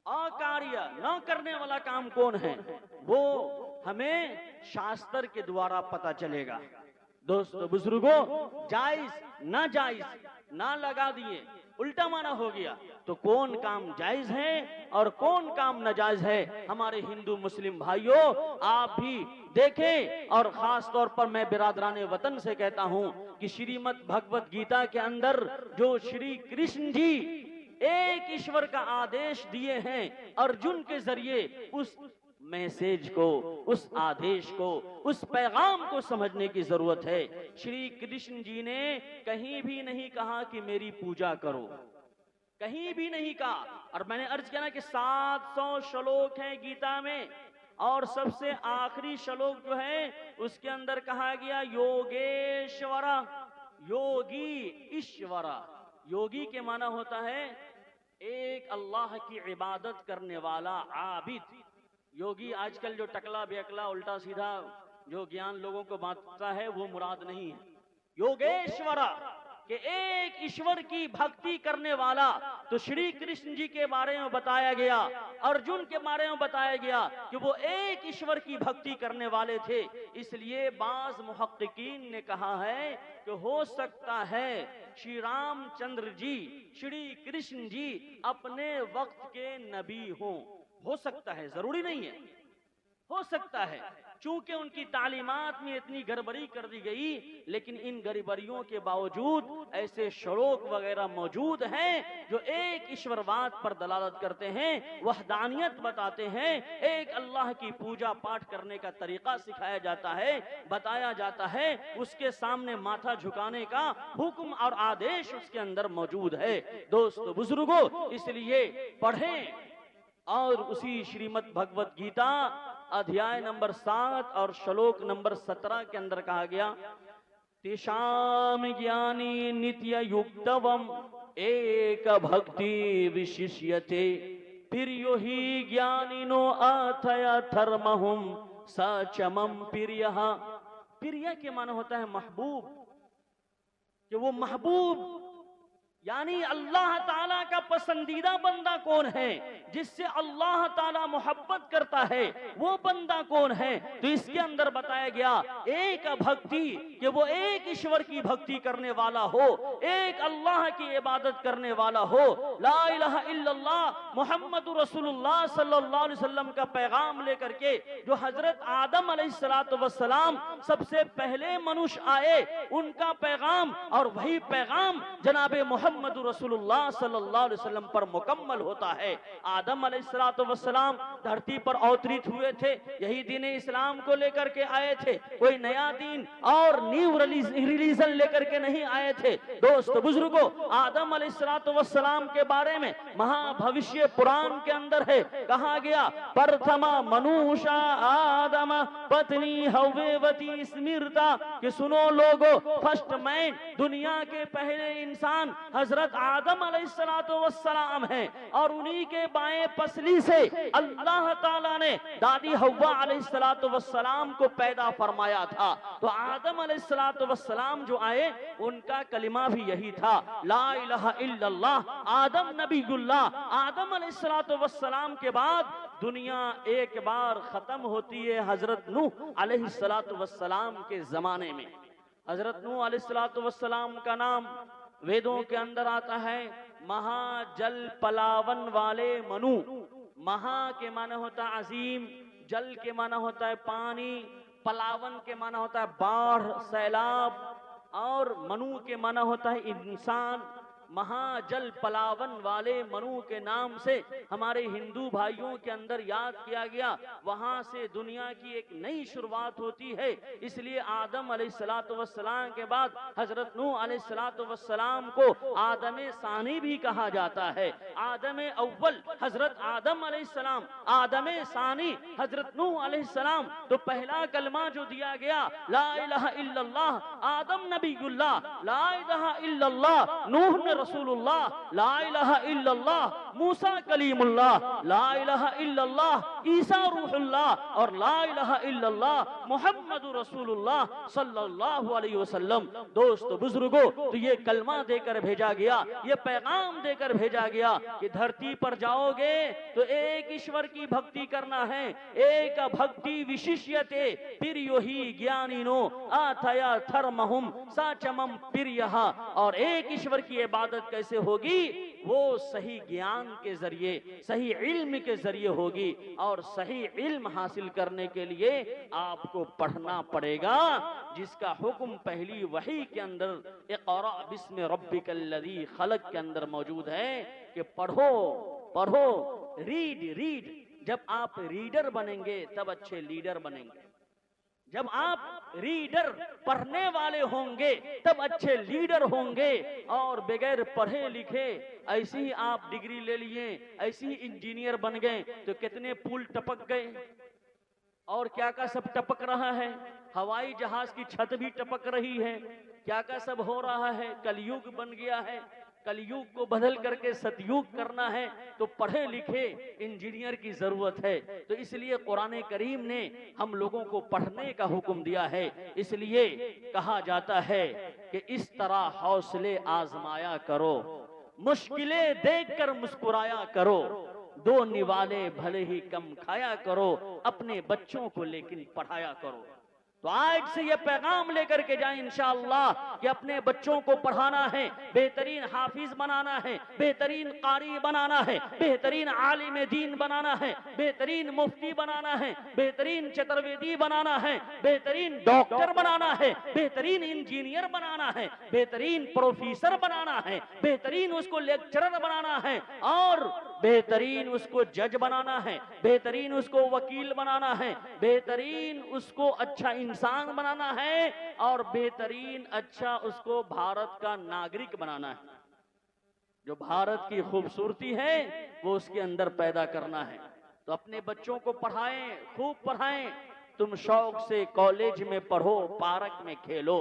अकार्य न करने वाला काम कौन है वो हमें शास्त्र के द्वारा पता चलेगा। दोस्तों बुजुर्गों, जायज ना जायज ना लगा दिए, उल्टा माना हो गया, तो कौन काम जायज है और कौन काम नाजायज है। हमारे हिंदू मुस्लिम भाइयों, आप भी देखें, और खास तौर पर मैं बिरादराने वतन से कहता हूं कि श्रीमद् भगवत गीता के अंदर जो श्री कृष्ण जी एक ईश्वर का आदेश दिए हैं, अर्जुन के जरिए उस मैसेज को, उस आदेश को, उस पैगाम को समझने की जरूरत है। श्री कृष्ण जी ने कहीं भी नहीं कहा कि मेरी पूजा करो, कहीं भी नहीं कहा। और मैंने अर्ज किया ना कि 700 श्लोक हैं गीता में, और सबसे आखिरी श्लोक जो है उसके अंदर कहा गया योगेश्वर, योगी ईश्वर। योगी के माना होता है एक अल्लाह की इबादत करने वाला आबिद। योगी आजकल जो टकला बेअकला उल्टा सीधा जो ज्ञान लोगों को बांटता है वो मुराद नहीं है। योगेश्वर के एक ईश्वर की भक्ति करने वाला। तो श्री कृष्ण जी के बारे में बताया गया, अर्जुन के बारे में बताया गया कि वो एक ईश्वर की भक्ति करने वाले थे। इसलिए बाज मुहक्किकीन ने कहा है कि हो सकता है श्री रामचंद्र जी, श्री कृष्ण जी अपने वक्त के नबी हो सकता है, जरूरी नहीं है। हो सकता है, चूंकि उनकी तालीमात में इतनी गड़बड़ी कर दी गई, लेकिन इन गड़बड़ियों के बावजूद ऐसे शरोक वगैरह मौजूद हैं जो एक ईश्वरवाद पर दलालत करते हैं, वहदानियत बताते हैं, एक अल्लाह की पूजा पाठ करने का तरीका सिखाया जाता है, बताया जाता है, उसके सामने माथा झुकाने का हुक्म और आदेश उसके अंदर मौजूद है। दोस्तों बुजुर्गों, इसलिए पढ़ें और उसी श्रीमद् भगवत गीता अध्याय नंबर 7 और श्लोक नंबर 17 के अंदर कहा गया, तेषाम ज्ञानी नित्य युक्तवम एक भक्ति विशिष्यते प्रियो ही ज्ञानिनो अथया धर्महुम सचमम प्रियः। प्रिय के माने होता है महबूब, कि वो महबूब यानी अल्लाह ताला का पसंदीदा बंदा कौन है, जिससे अल्लाह ताला मोहब्बत करता है, वो बंदा कौन है। तो इसके अंदर बताया गया एक भक्ति, कि वो एक ईश्वर की भक्ति करने वाला हो, एक अल्लाह की इबादत करने वाला हो, ला इलाहा इल्लल्लाह मुहम्मदुर रसूलुल्लाह सल्लल्लाहु अलैहि वसल्लम का पैगाम लेकर के, जो हजरत आदम अलैहिस्सलातु वस्सलाम सबसे पहले मनुष्य आए, उनका पैगाम, और वही पैगाम जनाबे मोहम्मद रसूलुल्लाह सल्लल्लाहु अलैहि वसल्लम पर मुकम्मल होता है। आदम अलैहिस्सलातु वस्सलाम धरती पर अवतरित हुए थे, यही दीन इस्लाम को लेकर के आए थे, कोई नया दीन और न्यू रिलीजन लेकर के नहीं आए थे। दोस्त बुजुर्गों, आदम अलैहिस्सलातु वस्सलाम के बारे में महाभविष्य पुराण के अंदर है, कहा गया प्रथमा मनुषा आदम पत्नी हव्वेवती स्मृता, कि सुनो लोगो, फर्स्ट मैन, दुनिया के पहले इंसान हजरत आदम अलैहिस्सलातु वस्सलाम हैं, और उन्हीं के बाएं पसली से अल्लाह ताला ने दादी हव्वा अलैहिस्सलातु वस्सलाम को पैदा फरमाया था। तो आदम अलैहिस्सलातु वस्सलाम जो आए, उनका कलिमा भी यही था, ला इलाहा इल्लल्लाह। आदम नबीउल्लाह, आदम अलैहिस्सलातु वस्सलाम के बाद दुनिया एक बार खत्म होती है हजरत नूह अलैहिस्सलातु वस्सलाम के जमाने में। हजरत नूह अलैहिस्सलातु वस्सलाम का नाम वेदों के अंदर आता है महाजल पलावन वाले मनु। महा के माना होता है अजीम, जल के माना होता है पानी, पलावन के माना होता है बाढ़ सैलाब, और मनु के माना होता है इंसान। महाजल पलावन वाले मनु के नाम से हमारे हिंदू भाइयों के अंदर याद किया गया, वहां से दुनिया की एक नई शुरुआत होती है। इसलिए आदम अलैहिस्सलातु वस्सलाम के बाद हजरत नूह अलैहिस्सलातु वस्सलाम को आदम सानी भी कहा जाता है। आदम अव्वल हजरत आदम अलैहिस्सलाम, आदम सानी हजरत नूह अलैहिस्सलाम। तो पहला कलमा जो दिया गया, ला इलाहा इल्लल्लाह, आदम नबीउल्लाह, ला इलाहा इल्लल्लाह, नूह रसूलुल्लाह, ला इलाहा इल्लल्लाह, मूसा कलीमुल्लाह, ला इलाहा इल्लल्लाह, ईसा रूहुल्लाह, और ला इलाहा इल्लल्लाह मुहम्मदुर रसूलुल्लाह सल्लल्लाहु अलैहि वसल्लम। दोस्तों बुजुर्गों, तो ये कलमा देकर भेजा गया, ये पैगाम देकर भेजा गया कि धरती पर जाओगे तो एक ईश्वर की भक्ति करना है, एक भक्ति विशिष्यते प्रियो ही ज्ञानिनो अथया धर्महुम सचमम प्रियः। और एक ईश्वर की इबादत कैसे होगी, वो सही ज्ञान के जरिए, सही इल्म के जरिए होगी, और सही इल्म हासिल करने के लिए आपको पढ़ना पड़ेगा, जिसका हुक्म पहली वही के अंदर इक़रा बिस्मि रब्बिकल्लज़ी खलक के अंदर मौजूद है कि पढ़ो पढ़ो, रीड रीड। जब आप रीडर बनेंगे तब अच्छे लीडर बनेंगे। जब आप रीडर पढ़ने वाले होंगे तब अच्छे लीडर होंगे। और बगैर पढ़े लिखे ऐसे ही आप डिग्री ले लिए, ऐसे ही इंजीनियर बन गए, तो कितने पुल टपक गए, और क्या क्या सब टपक रहा है, हवाई जहाज की छत भी टपक रही है, क्या क्या सब हो रहा है। कलयुग बन गया है, कलयुग को बदल करके सतयुग करना है, तो पढ़े लिखे इंजीनियर की जरूरत है। तो इसलिए कुरान करीम ने हम लोगों को पढ़ने का हुक्म दिया है। इसलिए कहा जाता है कि इस तरह हौसले आजमाया करो, मुश्किलें देखकर मुस्कुराया करो, दो निवाले भले ही कम खाया करो, अपने बच्चों को लेकिन पढ़ाया करो। तो आज से ये पैगाम लेकर के जाएं इंशाअल्लाह कि अपने बच्चों को पढ़ाना है, बेहतरीन हाफिज बनाना है, बेहतरीन कारी बनाना है, बेहतरीन आलिम दीन बनाना है, बेहतरीन मुफ्ती बनाना है, बेहतरीन चतुर्वेदी बनाना है, बेहतरीन डॉक्टर बनाना है, बेहतरीन इंजीनियर बनाना है, बेहतरीन प्रोफेसर बनाना है, बेहतरीन उसको लेक्चरर बनाना है और बेहतरीन उसको जज बनाना है, बेहतरीन उसको वकील बनाना है, बेहतरीन उसको अच्छा इंसान बनाना है और बेहतरीन अच्छा उसको भारत का नागरिक बनाना है। जो भारत की खूबसूरती है वो उसके अंदर पैदा करना है। तो अपने बच्चों को पढ़ाएं, खूब पढ़ाएं। तुम शौक से कॉलेज में पढ़ो, पार्क में खेलो।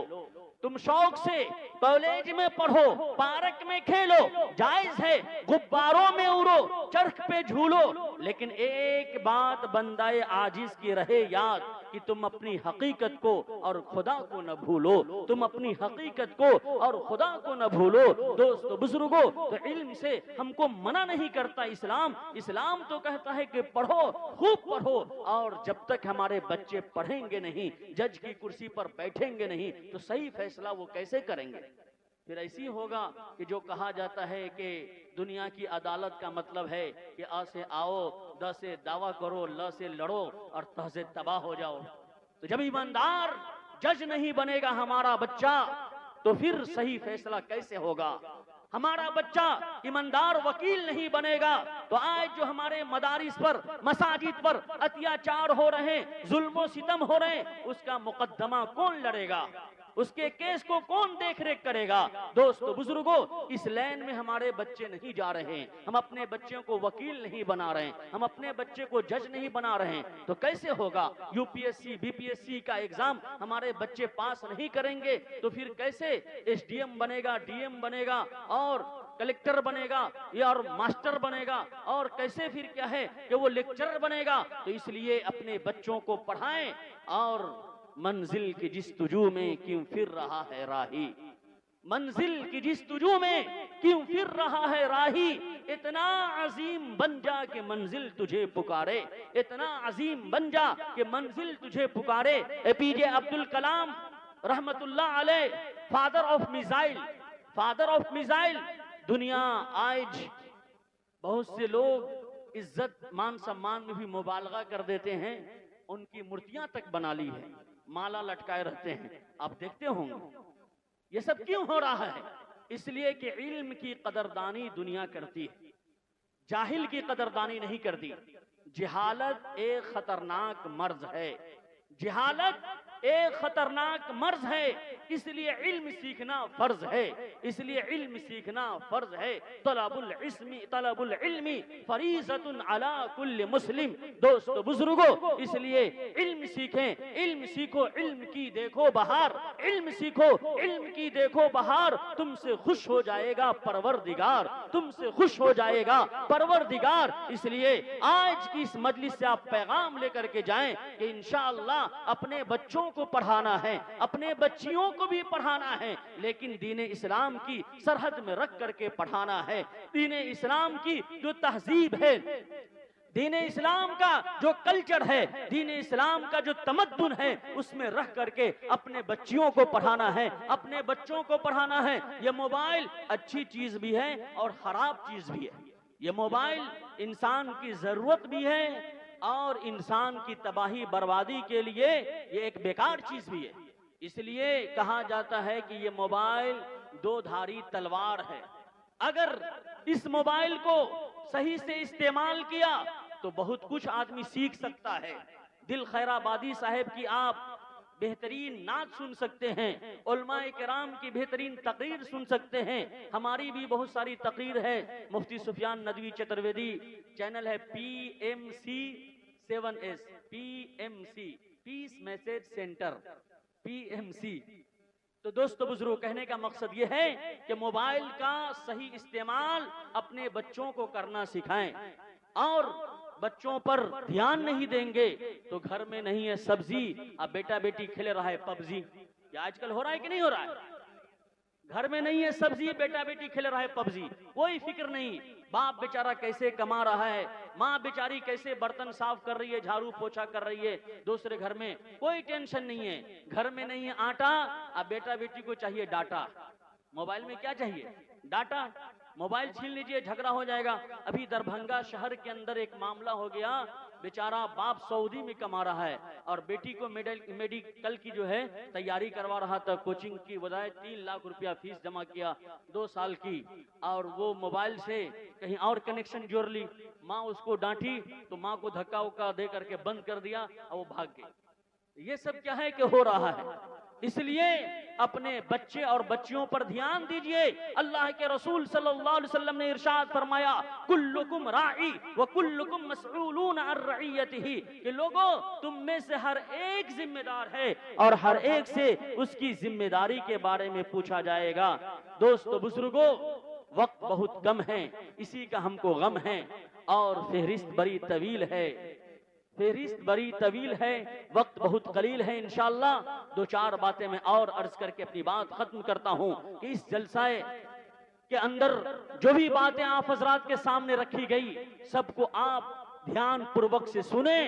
तुम शौक से कॉलेज में पढ़ो, पार्क में खेलो, जायज है, गुब्बारों में उड़ो, चरख पे झूलो, लेकिन एक बात बंदाए आजिज की रहे याद कि तुम अपनी हकीकत को और खुदा को न भूलो। तुम अपनी हकीकत को और खुदा को न भूलो। दोस्तों बुजुर्गों, तो इल्म से हमको मना नहीं करता इस्लाम। इस्लाम तो कहता है कि पढ़ो, खूब पढ़ो, और जब तक हमारे बच्चे पढ़ेंगे नहीं, जज की कुर्सी पर बैठेंगे नहीं, तो सही फैसला वो कैसे करेंगे? फिर ऐसी होगा कि जो कहा जाता है कि दुनिया की अदालत का मतलब है कि आ से आओ, द से दावा करो, ल से लड़ो और त से तबाह हो जाओ। तो जब ईमानदार जज नहीं बनेगा हमारा बच्चा, तो फिर सही फैसला कैसे होगा? हमारा बच्चा ईमानदार वकील नहीं बनेगा तो आज जो हमारे मदारिस पर, मसाजिद पर अत्याचार हो रहे हैं, जुल्म सितम हो रहे हैं, उसका मुकदमा कौन लड़ेगा? उसके केस को कौन देख रेख करेगा? दोस्तों बुजुर्गों, इस लाइन में हमारे बच्चे नहीं जा रहे हैं। हम अपने बच्चों को वकील नहीं बना रहे हैं, हम अपने बच्चे को जज नहीं बना रहे हैं। तो कैसे होगा? यूपीएससी बीपीएससी का एग्जाम हमारे बच्चे पास नहीं करेंगे तो फिर कैसे एसडीएम बनेगा, डीएम बनेगा और कलेक्टर बनेगा या और मास्टर बनेगा, और कैसे फिर क्या है कि वो लेक्चरर बनेगा? तो इसलिए अपने बच्चों को पढ़ाएं। और मंजिल की जिस्तुजू में क्यों फिर रहा है राही, मंजिल की जिस्तुजू में क्यों फिर रहा है राही, इतना अजीम बन जा कि मंजिल तुझे पुकारे, इतना अजीम बन जा कि मंजिल तुझे पुकारे। एपीजे अब्दुल कलाम रहमतुल्लाह अलैह, father of missile, father of missile. दुनिया आज बहुत से लोग इज्जत मान सम्मान में भी मुबालगा कर देते हैं, उनकी मूर्तियां तक बना ली है, माला लटकाए रहते हैं। आप देखते होंगे ये सब क्यों हो रहा है? इसलिए कि इल्म की कदरदानी दुनिया करती है, जाहिल की कदरदानी नहीं करती। जिहालत एक खतरनाक मर्ज है, जिहालत एक खतरनाक मर्ज है, इसलिए इल्म सीखना फर्ज है, इसलिए इल्म सीखना फर्ज है। तलबुल इल्मी फरीज़तुन अला कुल्ल मुस्लिम। दोस्तों बुजुर्गों, इसलिए इल्म सीखें, इल्म सीखो, इल्म की देखो बहार, इल्म सीखो, इल्म की देखो बहार। तुमसे खुश हो जाएगा परवरदिगार, तुमसे खुश हो जाएगा परवरदिगार। इसलिए आज की इस मजलिस से आप पैगाम लेकर के जाएं कि इंशाअल्लाह अपने बच्चों को पढ़ाना है, अपने बच्चियों को भी पढ़ाना है, लेकिन दीन इस्लाम की सरहद में रख करके पढ़ाना है। दीन इस्लाम की जो तहजीब है, दीन इस्लाम का जो कल्चर है, दीन इस्लाम का जो तमद्दुन है, उसमें रख करके अपने बच्चियों को पढ़ाना है, अपने बच्चों को पढ़ाना है। ये मोबाइल अच्छी चीज भी है और खराब चीज भी है। ये मोबाइल इंसान की जरूरत भी है और इंसान की तबाही बर्बादी के लिए ये एक बेकार चीज भी है। इसलिए कहा जाता है कि ये मोबाइल दो धारी तलवार है। अगर इस मोबाइल को सही से इस्तेमाल किया तो बहुत कुछ आदमी सीख सकता है। दिल खैराबादी साहब की आप बेहतरीन नात सुन सकते हैं, उलमाए किराम की बेहतरीन तकरीर सुन सकते हैं। हमारी भी बहुत सारी तकरीर है। मुफ्ती सुफियान नदवी चतुर्वेदी चैनल है PMC 7S, PMC peace message centre, PMC। तो दोस्तों बुजुर्गों, कहने का मकसद ये है कि मोबाइल का सही इस्तेमाल अपने बच्चों को करना सिखाएं, और बच्चों पर ध्यान नहीं देंगे तो घर में नहीं है सब्जी, अब बेटा बेटी खेले रहा है पबजी। ये आजकल हो रहा है कि नहीं हो रहा है? घर में नहीं है सब्जी, बेटा बेटी खेल रहा है पबजी, कोई फिक्र नहीं। बाप बेचारा कैसे कमा रहा है, माँ बेचारी कैसे बर्तन साफ कर रही है, झाड़ू पोछा कर रही है, दूसरे घर में कोई टेंशन नहीं है, घर में नहीं है आटा, अब बेटा बेटी को चाहिए डाटा। मोबाइल में क्या चाहिए? डाटा। मोबाइल छीन लीजिए, झगड़ा हो जाएगा। अभी दरभंगा शहर के अंदर एक मामला हो गया, बेचारा बाप सऊदी में कमा रहा है और बेटी को मेडिकल की जो है तैयारी करवा रहा था, कोचिंग की बजाय 3 लाख रुपया फीस जमा किया 2 साल की, और वो मोबाइल से कहीं और कनेक्शन जोड़ ली। माँ उसको डांटी तो माँ को धक्का उक्का दे करके बंद कर दिया और वो भाग गई। ये सब क्या है कि हो रहा है। इसलिए अपने बच्चे और बच्चियों पर ध्यान दीजिए। अल्लाह के रसूल सल्लल्लाहु अलैहि वसल्लम ने इरशाद फरमाया, कुल्लुकुम राई व कुल्लुकुम मसऊलून अन रइयतिही, कि लोगों तुम में से हर एक जिम्मेदार है और हर एक से उसकी जिम्मेदारी के बारे में पूछा जाएगा। दोस्तों बुजुर्गों, वक्त बहुत कम है, इसी का हमको गम है और फहरिस्त बड़ी तवील है, फहरिस्त बड़ी तवील है, वक्त बहुत कलील है। इंशाअल्लाह 2-4 बातें मैं और अर्ज करके अपनी बात खत्म करता हूं कि इस जलसाए के अंदर जो भी बातें आप हजरात के सामने रखी गई, सबको आप ध्यान पूर्वक से सुने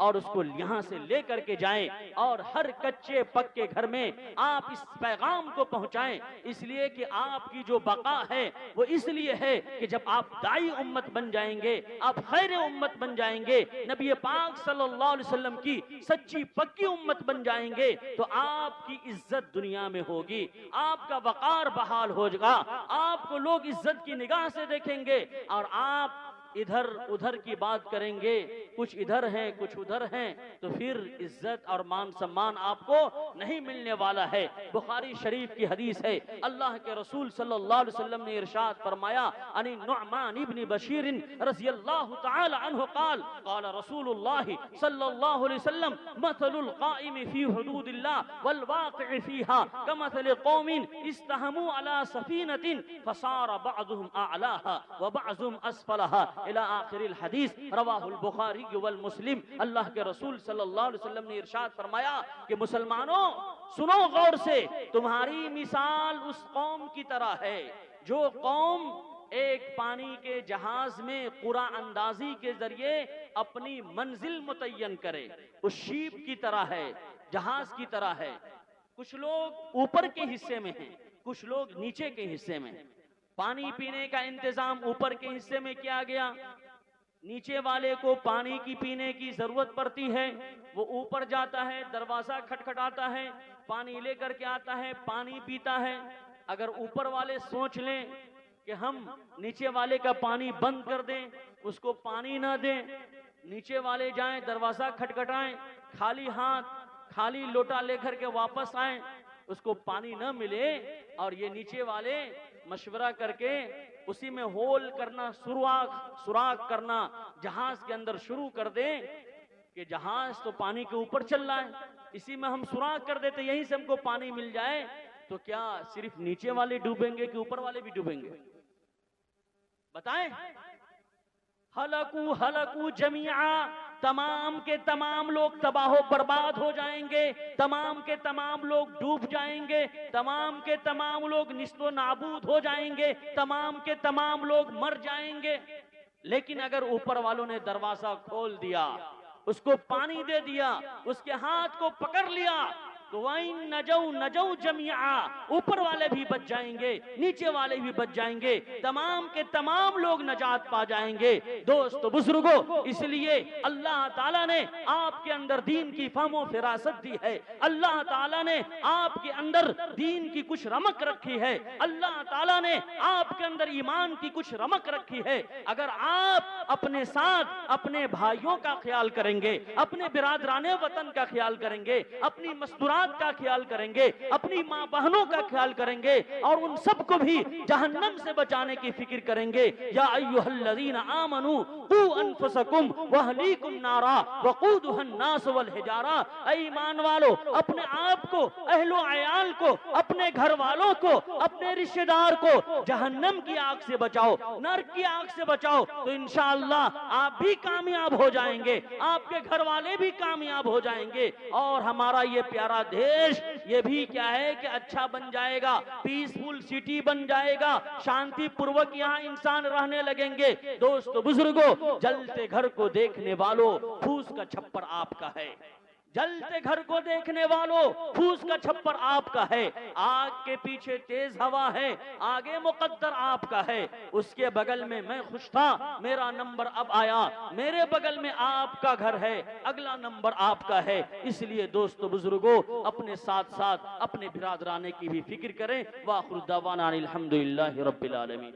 और उसको यहाँ से लेकर के जाएं और हर कच्चे पक्के घर में आप इस पैगाम को पहुंचाएं। इसलिए कि आपकी जो बका है वो इसलिए है कि जब आप दाई उम्मत बन जाएंगे, आप खैर उम्मत बन जाएंगे, नबी पाक सल्लल्लाहु अलैहि वसल्लम की सच्ची पक्की उम्मत बन जाएंगे, तो आपकी इज्जत दुनिया में होगी, आपका वकार बहाल होगा, आपको लोग इज्जत की निगाह से देखेंगे और आप इधर उधर की बात करेंगे, कुछ इधर हैं कुछ उधर हैं, तो फिर इज्जत और मान सम्मान आपको नहीं मिलने वाला है। बुखारी शरीफ की हदीस है, अल्लाह के रसूल सल्लल्लाहु अलैहि वसल्लम ने इरशाद फरमाया, अनि नुअमान इब्न बशीर रज़ियल्लाहु तआला अन्हु क़ाल क़ाल रसूलुल्लाह सल्लल्लाहु अलैहि वसल्लम मसलुल क़ाइम फी हुदूदिल्लाह वल वाक़िअ फीहा कमसलि क़ौमिन इस्तहमू अला सफ़ीनतिन फसार बअदुहुम अअलाहा व बअदुहुम अस्फलहा इला आखिरिल हदीस रवाहुल बुखारी वल मुस्लिम। अल्लाह के रसूल सल्लल्लाहु अलैहि वसल्लम ने इरशाद फरमाया कि मुसलमानों सुनो गौर से, तुम्हारी मिसाल उस कौम की तरह है जो कौम एक पानी के जहाज में कुरा अंदाजी के जरिए अपनी मंजिल मुतय्यन करे, उस शीप की तरह है, जहाज की तरह है। कुछ लोग ऊपर के हिस्से में हैं, कुछ लोग नीचे के हिस्से में। पानी पीने का इंतजाम ऊपर के हिस्से में किया गया, नीचे वाले को पानी की पीने की जरूरत पड़ती है, वो ऊपर जाता है, दरवाजा खटखटाता है, पानी लेकर के आता है, पानी पीता है। अगर ऊपर वाले सोच लें कि हम नीचे वाले का पानी बंद कर दें, उसको पानी ना दें, नीचे वाले जाएं, दरवाजा खटखटाएं, खाली हाथ खाली लोटा लेकर के वापस आए, उसको पानी न मिले, और ये नीचे वाले मशवरा करके उसी में होल करना, सुराख करना जहाज के अंदर शुरू कर दे कि जहाज तो पानी के ऊपर चल रहा है, इसी में हम सुराख कर देते, यहीं से हमको पानी मिल जाए, तो क्या सिर्फ नीचे वाले डूबेंगे कि ऊपर वाले भी डूबेंगे? बताएं। हलकू हलकू जमिया, तमाम के तमाम लोग तबाह बर्बाद हो जाएंगे, तमाम के तमाम लोग डूब जाएंगे, तमाम के तमाम लोग निस्तो नाबूद हो जाएंगे, तमाम के तमाम लोग मर जाएंगे। लेकिन अगर ऊपर वालों ने दरवाजा खोल दिया, उसको पानी दे दिया, उसके हाथ को पकड़ लिया, तो वहीं नजौ जमिया, ऊपर वाले भी बच जाएंगे, नीचे वाले भी बच जाएंगे, तमाम के तमाम लोग नजात पा जाएंगे। दोस्तों बुजुर्गों, इसलिए अल्लाह ताला ने आपके अंदर दीन की फहमो फिरासत दी है, अल्लाह ताला ने आपके अंदर दीन की कुछ रमक रखी है, अल्लाह ताला ने आपके अंदर ईमान की कुछ रमक रखी है। अगर आप अपने साथ अपने भाइयों का ख्याल करेंगे, अपने बिरादराने वतन का ख्याल करेंगे, अपनी मस्तूरात का ख्याल करेंगे, अपनी माँ बहनों का ख्याल करेंगे और उन सबको भी जहन्नम से बचाने की फिक्र करेंगे, या अय्युहल्लज़ीना आमनू कू अनफुसकुम व अहलीकुम नारा वक़ूदुहन नास वल हिजारा, ऐ ईमान वालों, अपने आप को, अहलो अयाल को, अपने घर वालों को, अपने रिश्तेदार को जहन्नम की आग से बचाओ, नरक की आग से बचाओ, तो इंशाअल्लाह आप भी कामयाब हो जाएंगे, आपके घर वाले भी कामयाब हो जाएंगे। और हमारा ये प्यारा देश ये भी क्या है कि अच्छा बन जाएगा, पीसफुल सिटी बन जाएगा, शांति पूर्वक यहाँ इंसान रहने लगेंगे। दोस्तों बुजुर्गों, जलते घर को देखने वालों, फूस का छप्पर आपका है। जलते घर को देखने वालों, फूस का छप्पर आपका है। आग के पीछे तेज हवा है, आगे मुकद्दर आपका है। उसके बगल में मैं खुश था, मेरा नंबर अब आया, मेरे बगल में आपका घर है, अगला नंबर आपका है। इसलिए दोस्तों बुजुर्गों, अपने साथ साथ अपने बिरादराने की भी फिक्र करें। वाखिर दावाना अनिल हम्दुलिल्लाहि रब्बिल आलमीन।